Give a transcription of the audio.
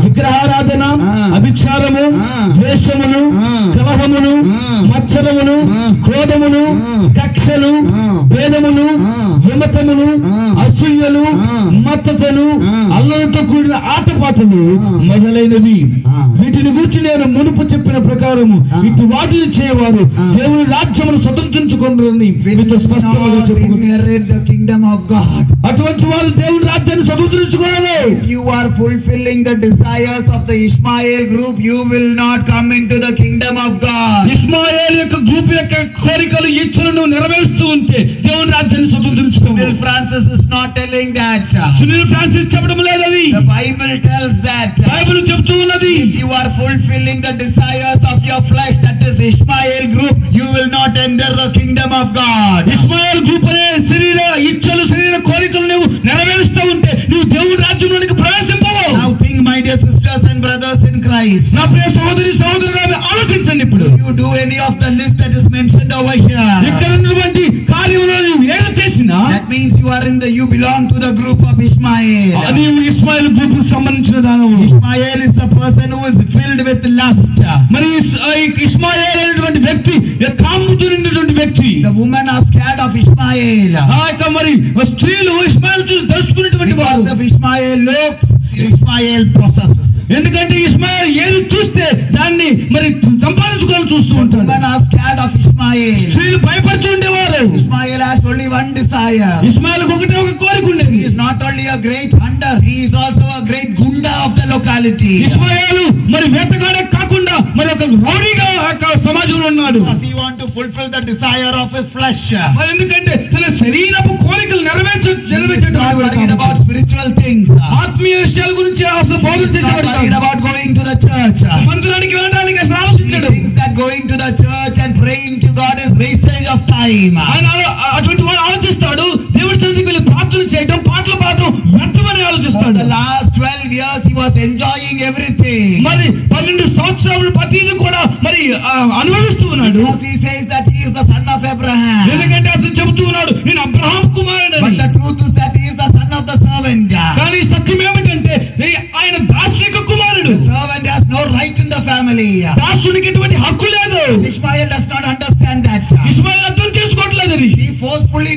విగ్రహారాధన, అభిచారము, ద్వేషమును, కలహమును, మత్సరమును, క్రోధమును, కక్షలు, భేదమును, విమతమును, అసూయలు, మత్తతను, అల్లరితో కూడిన ఆటపాటలు మొదలైనవి. వీటిని గురించి నేను మునుపు చెప్పిన ప్రకారము ఇటు వాటిని చేయవారు దేవుని రాజ్యమును స్వతంత్రించుకున్నారని మీతో స్పష్టంగా చెప్పుకుంటున్నాను. అటువంటి వారు దేవుని రాజ్యాన్ని స్వతంత్రించుకోవాలి. If you are fulfilling the desires of the Ishmael group, you will not come into the kingdom of God. ఇస్మాయేల్ యొక్క గ్రూప్ యొక్క కోరికలు, ఇచ్చలను నెరవేరుస్తూ ఉంటే దేవుని రాజ్యాన్ని స్వతంత్రించుకోవాలి. Sunil Francis is not telling that. Sunil Francis చెప్పడం లేదని The Bible tells that. Bible చెప్తూ ఉన్నది. If you are fulfilling the desires of your flesh, that is Ishmael group, you will not enter the kingdom of God. Ishmael group అనే శరీర ఇచ్చలు, శరీర కోరికలు నువ్వు నెరవేరుస్తూ ఉంటే నువ్వు దేవుని రాజ్యంలోనికి ప్రవేశింపవు. Now think, my dear sisters and brothers in Christ. నా ప్రియ సహోదరి సహోదరులారా, ఆలోచించండి. ఇప్పుడు If you do any of the list that is mentioned over here, ఇక్కడ ఉన్నటువంటి కార్యములో నువ్వు ఏది చేసినా that means you belong to the group of Ishmael. నీవు ఇస్మాయేల్ గ్రూప్ కు సంబంధించిన దానవు. Ishmael is the person who is filled with lust. మరి ఇస్మాయేల్ అనేటువంటి వ్యక్తి కాముతో నిండినటువంటి వ్యక్తి. The women are scared of Ishmael. మరి స్త్రీలు ఇస్మాయేల్ చూసి దర్శకున్నటువంటి వారు. Because of Ishmael looks, Ishmael possesses. ఎందుకంటే ఇస్మాయేల్ ఏది చూస్తే దాన్ని మరి సంపాదించుకోవాలని చూస్తూ ఉంటారు. Women are scared of Ishmael. స్త్రీలు భయపడుతూ ఉండేవారు. Ishmael has only one desire. ఇస్మాయేల్ ఒకటే ఒక కోరిక ఉండేది. He is not only a great hunter, he is also a great gunda of the locality. ఇస్మాయేల్ మరి వేటగాడే కాకుండా మరి ఒక రౌడీగా సమాజంలో ఉన్నాడు. He want to fulfill the desire of his flesh. మరి ఎందుకంటే తన శరీరపు కోరికలు నెరవేర్చేటప్పుడు about spiritual things. ఆత్మీయ విషయాల గురించి అసలు బోధన చేసేవాడు. About going to the church. మందిరానికి వెళ్ళడానికి అసలు ఆలోచించాడు. He thinks that going to the church and praying to God is wastage of time. ఆయన అటువంటి వాడు ఆలోచిస్తాడు. దేవుడి సన్నిధికి వెళ్ళి ప్రార్థన చేయడం, పాటలు పాడడం వ్యర్థమని ఆలోచిస్తాడు. The last 12 years he was enjoying everything. మరి 12 సంవత్సరాలు ప్రతిదీ కూడా మరి అనుభవిస్తూ ఉన్నాడు. He says that he is the son of Abraham. ఎందుకంటే అతను చెబుతూ ఉన్నాడు, నేను అబ్రహాం కుమారుడు. But the truth is that he is the son of the servant. కానీ సత్యం ఏమిటంటే ఆయన దాసునిక కుమారుడు. The servant has no right in the family. దాసునికి ఎటువంటి హక్కు లేదు. Ishmael does not understand that. ఇస్మాయేల్ అర్థం చేసుకోవట్లేదు. He forcefully